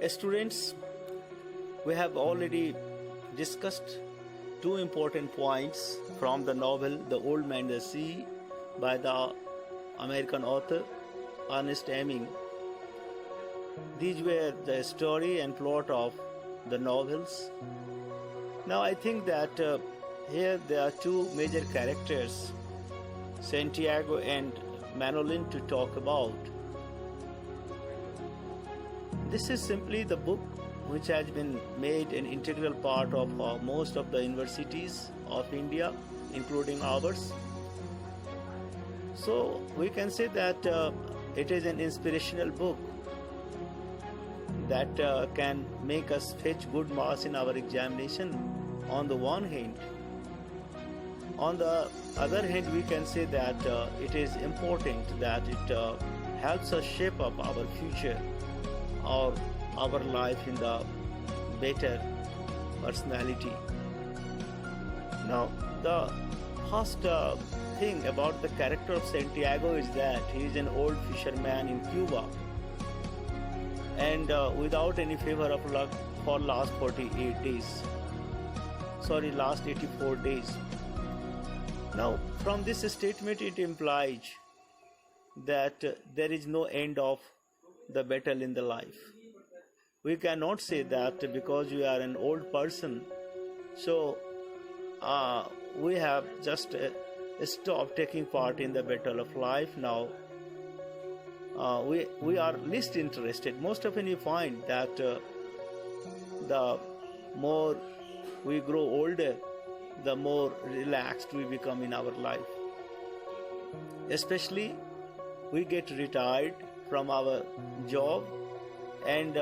Students, we have already discussed two important points from the novel The Old Man and the Sea by the American author Ernest Heming. These were the story and plot of the novels. Now I think that here there are two major characters, Santiago and Manolin, to talk about. This is simply the book which has been made an integral part of most of the universities of India, including ours. So we can say that it is an inspirational book that can make us fetch good marks in our examination on the one hand. On the other hand, we can say that it is important that it helps us shape up our future or our life in the better personality. Now, the first thing about the character of Santiago is that he is an old fisherman in Cuba and without any favor of luck for last 84 days. Now, from this statement, it implies that there is no end of the battle in the life. We cannot say that because you are an old person, so we have just stopped taking part in the battle of life. Now we are least interested. Most often you find that the more we grow older, the more relaxed we become in our life. Especially we get retired from our job and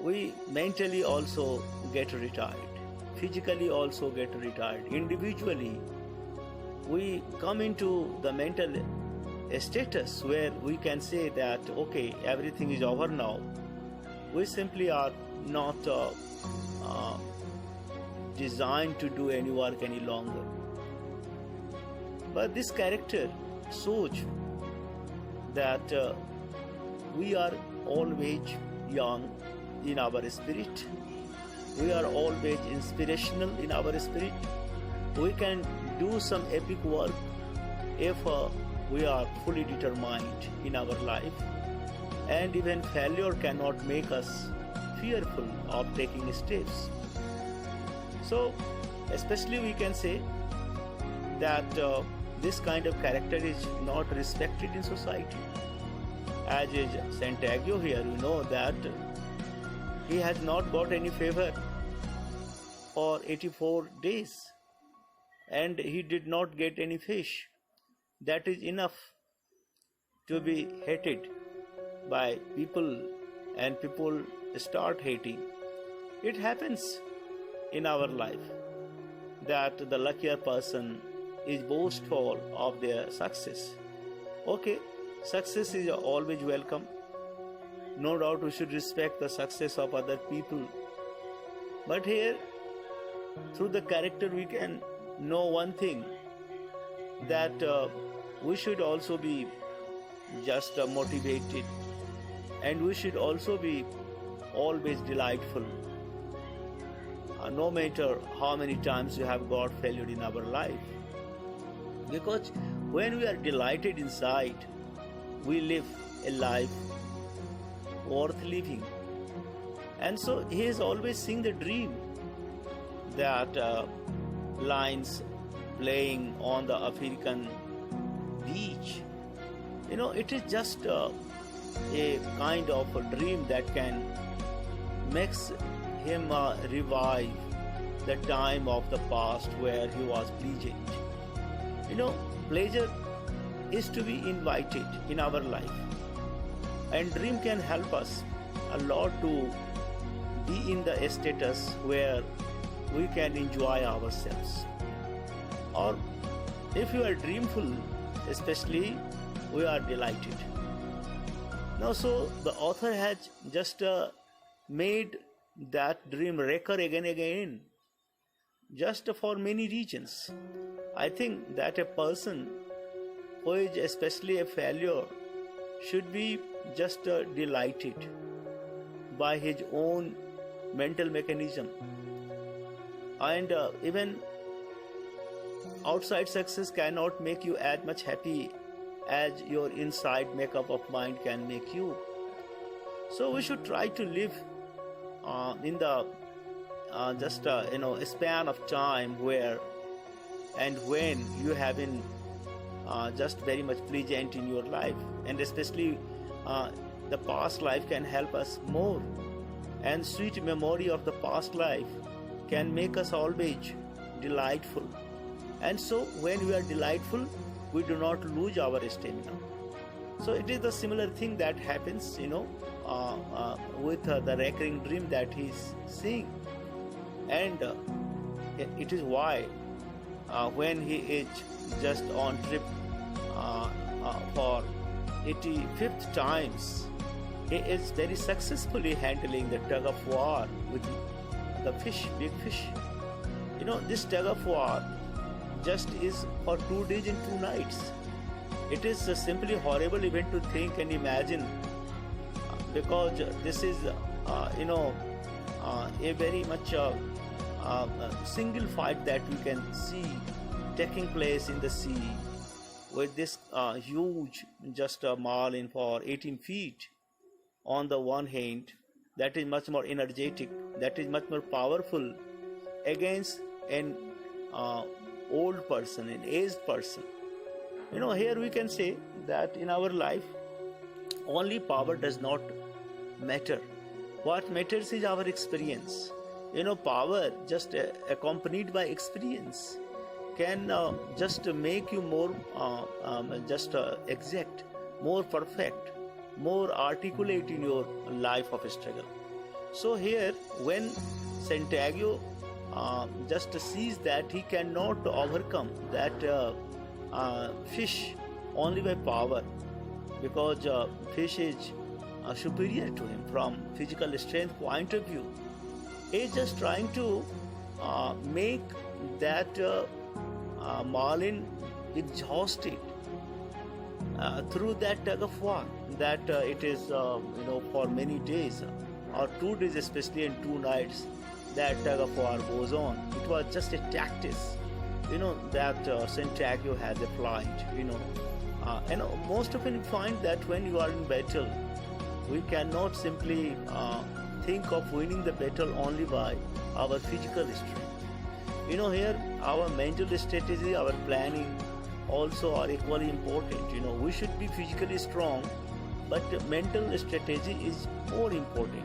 we mentally also get retired, physically also get retired. Individually, we come into the mental status where we can say that, okay, everything is over now. We simply are not designed to do any work any longer. But this character shows that we are always young in our spirit. We are always inspirational in our spirit. We can do some epic work if we are fully determined in our life. And even failure cannot make us fearful of taking steps. So, especially we can say that this kind of character is not respected in society. As is Santiago here, you know that he has not got any favor for 84 days and he did not get any fish. That is enough to be hated by people, and people start hating. It happens in our life that the luckier person is boastful of their success. Okay, success is always welcome. No doubt we should respect the success of other people. But here, through the character, we can know one thing, that we should also be just motivated, and we should also be always delightful. No matter how many times we have got failure in our life. Because when we are delighted inside, we live a life worth living. And so he is always seeing the dream that lines playing on the African beach. You know, it is just a kind of a dream that can make him revive the time of the past where he was pleasant. You know, pleasure is to be invited in our life, and dream can help us a lot to be in the status where we can enjoy ourselves. Or if you are dreamful, especially, we are delighted. Now, so the author has just made that dream recur again and again, just for many reasons. I think that a person who is especially a failure should be just delighted by his own mental mechanism, and even outside success cannot make you as much happy as your inside makeup of mind can make you. So we should try to live in the just a span of time where and when you have been just very much present in your life, and especially the past life can help us more, and sweet memory of the past life can make us always delightful. And so when we are delightful, we do not lose our stamina. So it is the similar thing that happens with the recurring dream that he is seeing. And it is why when he is just on trip for 85th times, he is very successfully handling the tug of war with the fish, big fish. This tug of war just is for 2 days and 2 nights. It is a simply horrible event to think and imagine, because this is a very much single fight that we can see taking place in the sea, with this huge just marlin for 18 feet on the one hand, that is much more energetic, that is much more powerful, against an old person, an aged person. Here we can say that in our life, only power does not matter. What matters is our experience. Power just accompanied by experience can just make you more exact, more perfect, more articulate in your life of struggle. So here, when Santiago just sees that he cannot overcome that fish only by power, because fish is superior to him from physical strength point of view, he is just trying to make that marlin exhausted through that tug of war, that it is for many days or 2 days especially, and 2 nights that tug of war goes on. It was just a tactics that Santiago has applied. And most often you find that when you are in battle, we cannot simply think of winning the battle only by our physical strength. Here our mental strategy, our planning also are equally important. We should be physically strong, but mental strategy is more important.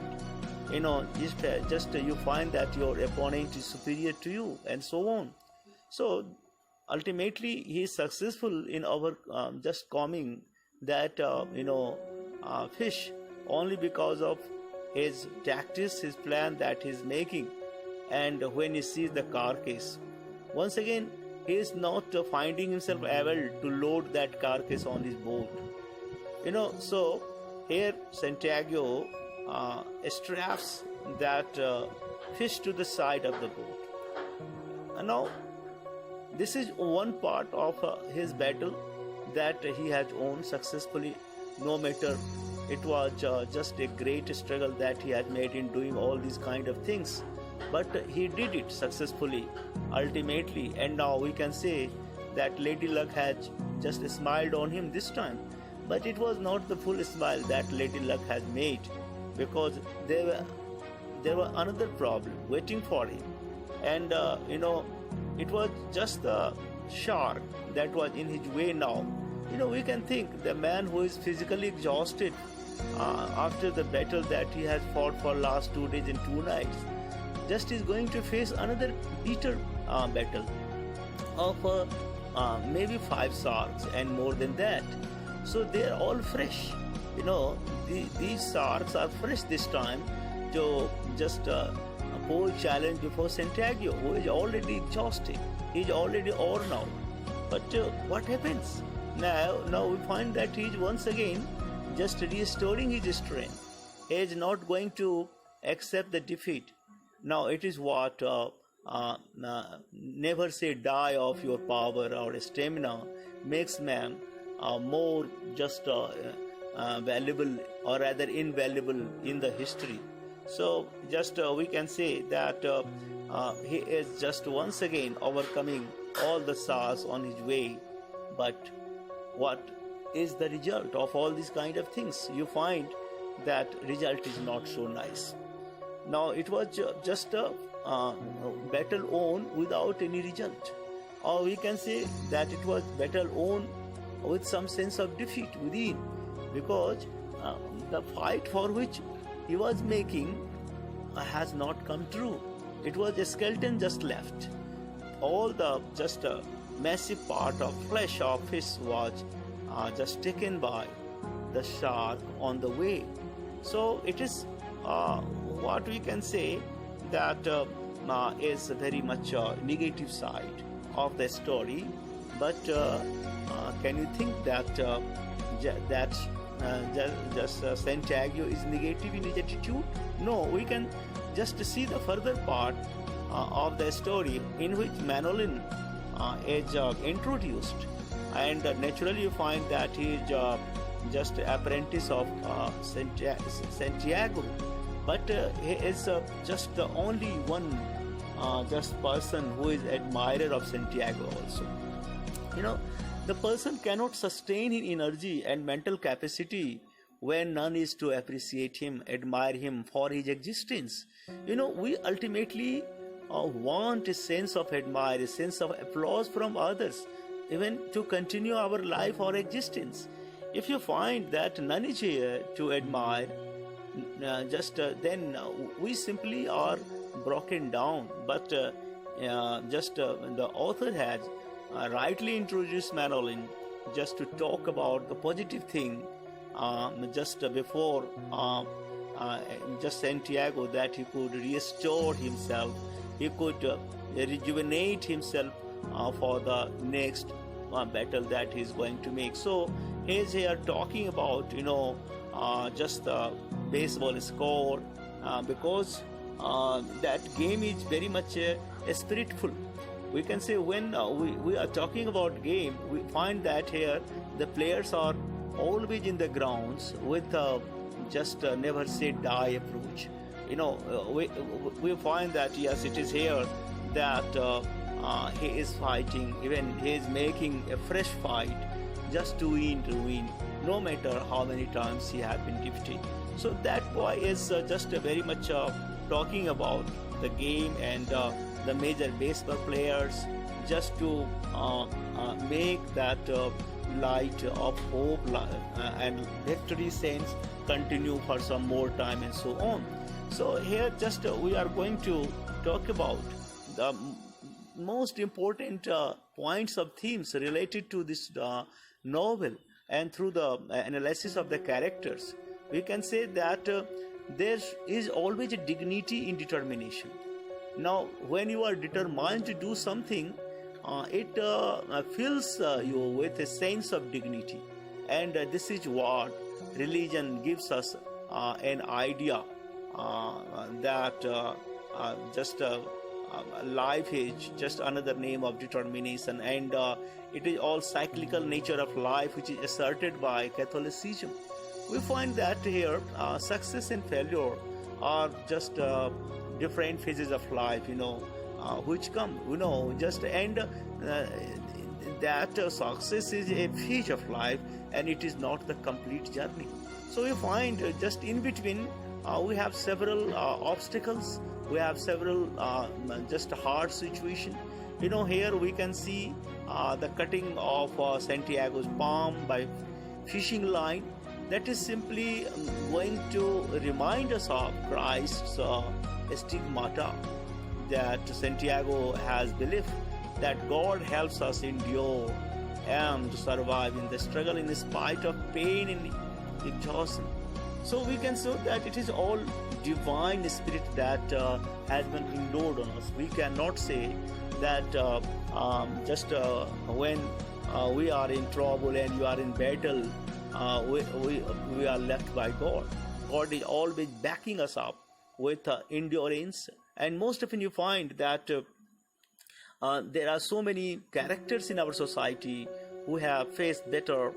Just you find that your opponent is superior to you, and so on. So ultimately he is successful in just calming that fish only because of his tactics, his plan that he is making. And when he sees the carcass, once again he is not finding himself able to load that carcass on his boat. So here Santiago straps that fish to the side of the boat. And now this is one part of his battle that he has won successfully, no matter it was just a great struggle that he had made in doing all these kind of things. But he did it successfully, ultimately, and now we can say that Lady Luck has just smiled on him this time. But it was not the full smile that Lady Luck has made, because there were another problem waiting for him, and it was just the shark that was in his way now. We can think the man who is physically exhausted after the battle that he has fought for last 2 days and 2 nights, just is going to face another bitter battle of maybe 5 sharks and more than that. So they are all fresh. These sharks are fresh this time to just pose challenge before Santiago, who is already exhausted. He is already worn out. But what happens? Now we find that he is once again just restoring his strength. He is not going to accept the defeat. Now it is what never say die of your power or stamina makes man more just valuable, or rather invaluable in the history. So just we can say that he is just once again overcoming all the stars on his way. But what is the result of all these kind of things? You find that result is not so nice. Now it was just a battle won without any result, or we can say that it was battle won with some sense of defeat within, because the fight for which he was making has not come true. It was a skeleton just left. All the just a massive part of flesh of his was just taken by the shark on the way. So it is what we can say that is very much negative side of the story. But can you think that Santiago is negative in his attitude? No, we can just see the further part of the story in which Manolin is introduced, and naturally you find that he is just apprentice of Santiago, but he is just the only one just person who is admirer of Santiago also. The person cannot sustain his energy and mental capacity when none is to appreciate him, admire him for his existence. We ultimately want a sense of admire, a sense of applause from others, even to continue our life or existence. If you find that none is here to admire, then we simply are broken down. But the author has rightly introduced Manolin just to talk about the positive thing just before just Santiago, that he could restore himself, he could rejuvenate himself for the next battle that he is going to make. So he is here talking about just the baseball score, because that game is very much spiritful. We can say when we are talking about game, we find that here the players are always in the grounds with just never say die approach. We find that yes, it is here that he is fighting, even he is making a fresh fight just to win, no matter how many times he has been defeated. So that boy is just very much talking about the game and the major baseball players, just to make that light of hope and victory sense continue for some more time and so on. So here just we are going to talk about the most important points of themes related to this novel, and through the analysis of the characters we can say that there is always a dignity in determination. Now when you are determined to do something, it fills you with a sense of dignity, and this is what religion gives us an idea that just life is just another name of determination, and it is all cyclical nature of life which is asserted by Catholicism. We find that here success and failure are just different phases of life, which come, just and that success is a phase of life, and it is not the complete journey. So we find just in between we have several obstacles, we have several just hard situations. Here we can see the cutting of Santiago's palm by fishing line. That is simply going to remind us of Christ's stigmata, that Santiago has belief that God helps us endure and survive in the struggle in spite of pain and exhaustion. So we can say that it is all divine spirit that has been endowed on us. We cannot say that just when we are in trouble and you are in battle, we are left by God. God is always backing us up with endurance, and most often you find that There are so many characters in our society who have faced better,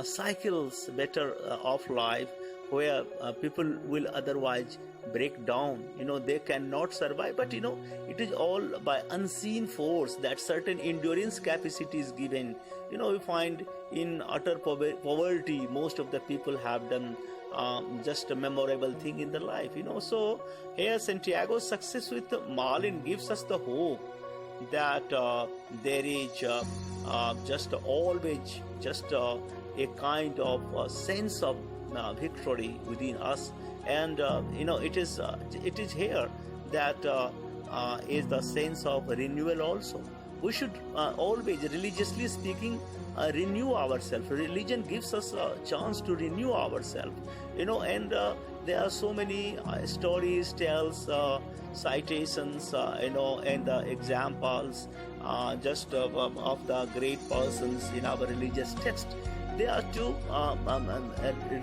cycles, better of life, where people will otherwise break down. They cannot survive, but it is all by unseen force that certain endurance capacity is given. We find in utter poverty, most of the people have done just a memorable thing in their life. So here Santiago's success with Marlin gives us the hope that there is just always just a kind of sense of victory within us, and it is here that is the sense of renewal also. We should always, religiously speaking, renew ourselves. Religion gives us a chance to renew ourselves, and there are so many stories, tales, citations, and examples of the great persons in our religious text. They are to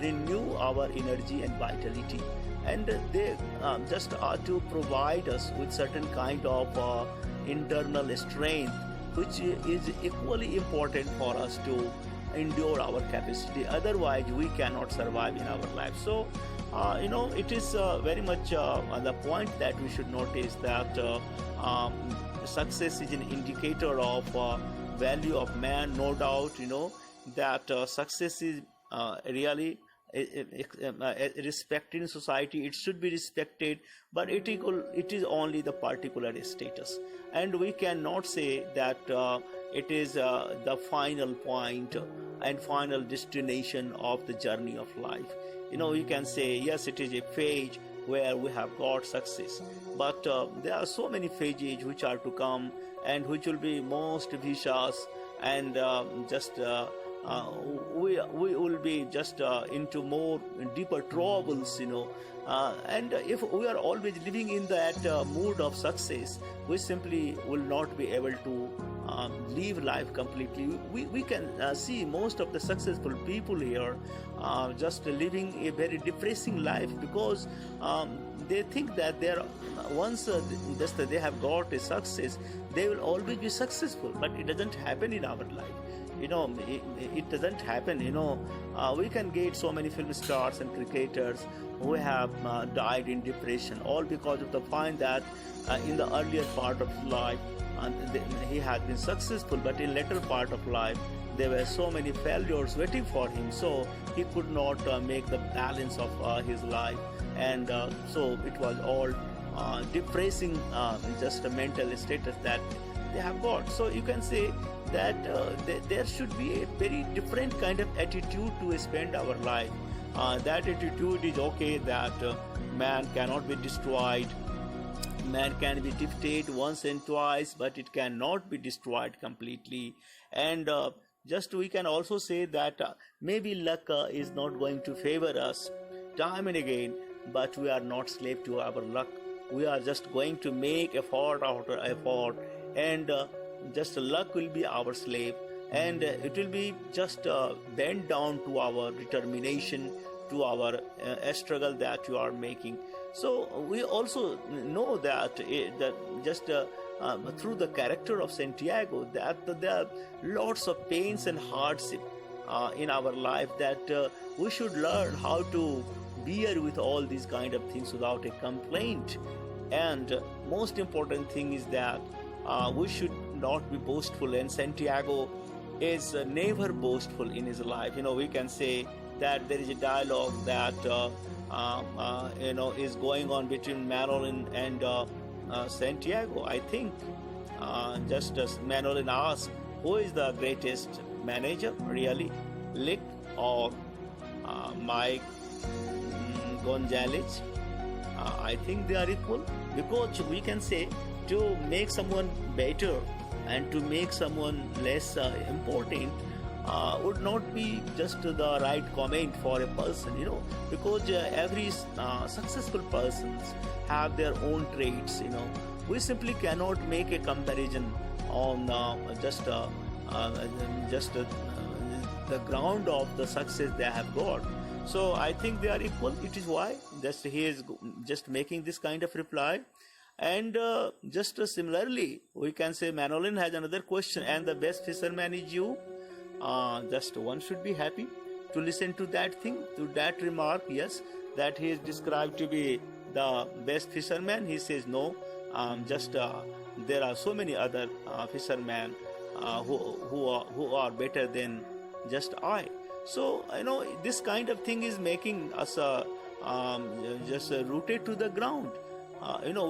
renew our energy and vitality, and they just are to provide us with certain kind of internal strength, which is equally important for us to endure our capacity. Otherwise, we cannot survive in our life. So, it is very much the point that we should notice that success is an indicator of value of man. No doubt, that success is really respected in society. It should be respected, but it is only the particular status, and we cannot say that it is the final point and final destination of the journey of life. We can say yes, it is a phase where we have got success, but there are so many phases which are to come and which will be most vicious, and we will be just into more deeper troubles, and if we are always living in that mood of success, we simply will not be able to live life completely. We can see most of the successful people here just living a very depressing life, because they think that once they have got a success, they will always be successful, but it doesn't happen in our life. It doesn't happen. We can get so many film stars and cricketers who have died in depression, all because of the point that in the earlier part of life he had been successful, but in later part of life there were so many failures waiting for him, so he could not make the balance of his life, and so it was all depressing, just a mental status that they have got. So you can say that there should be a very different kind of attitude to spend our life. That attitude is okay, that man cannot be destroyed. Man can be defeated once and twice, but it cannot be destroyed completely. And just we can also say that maybe luck is not going to favor us time and again, but we are not slave to our luck. We are just going to make effort after effort, and just luck will be our slave, and it will be just bent down to our determination, to our struggle that you are making. So we also know that just through the character of Santiago, that there are lots of pains and hardship in our life, that we should learn how to bear with all these kind of things without a complaint. And most important thing is that we should not be boastful, and Santiago is never boastful in his life. We can say that there is a dialogue that is going on between Manolin and Santiago. I think just as Manolin asks, who is the greatest manager really, Lick or Mike Gonzalez? I think they are equal, because we can say to make someone better and to make someone less important would not be just the right comment for a person, because every successful persons have their own traits. We simply cannot make a comparison on just the ground of the success they have got. So I think they are equal. It is why just he is just making this kind of reply. And just similarly, we can say Manolin has another question, and the best fisherman is you. Just one should be happy to listen to that thing, to that remark. Yes, that he is described to be the best fisherman. He says no. Just there are so many other fishermen who are better than just I. So this kind of thing is making us just rooted to the ground.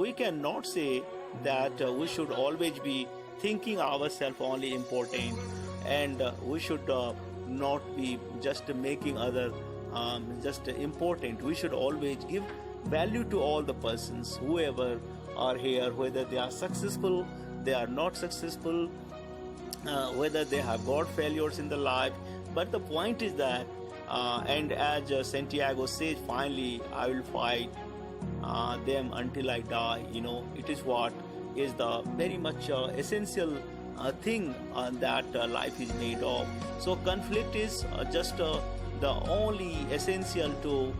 We cannot say that we should always be thinking ourselves only important, and we should not be just making other just important. We should always give value to all the persons, whoever are here, whether they are successful, they are not successful, whether they have got failures in the life. But the point is that, and as Santiago says, finally I will fight them until I die. It is what is the very much essential thing that life is made of. So conflict is just the only essential to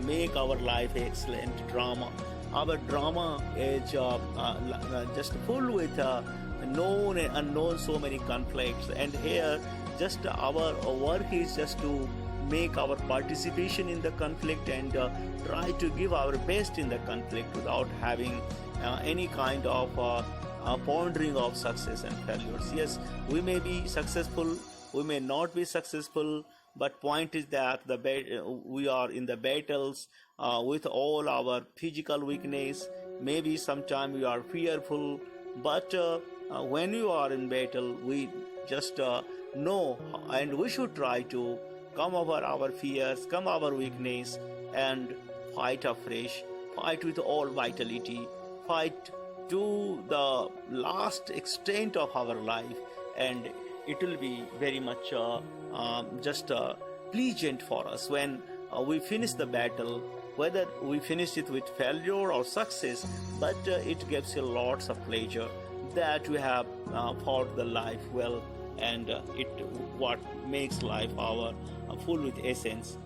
make our life excellent drama. Our drama is just full with known and unknown so many conflicts, and here just our work is just to make our participation in the conflict and try to give our best in the conflict without having any kind of pondering of success and failures. Yes, we may be successful, we may not be successful, but point is that we are in the battles with all our physical weakness. Maybe sometime we are fearful, but when you are in battle, we just know, and we should try to come over our fears, come our weakness, and fight afresh, fight with all vitality, fight to the last extent of our life, and it will be very much just pleasant for us when we finish the battle, whether we finish it with failure or success, but it gives you lots of pleasure that we have fought the life well, and it what makes life our full with essence.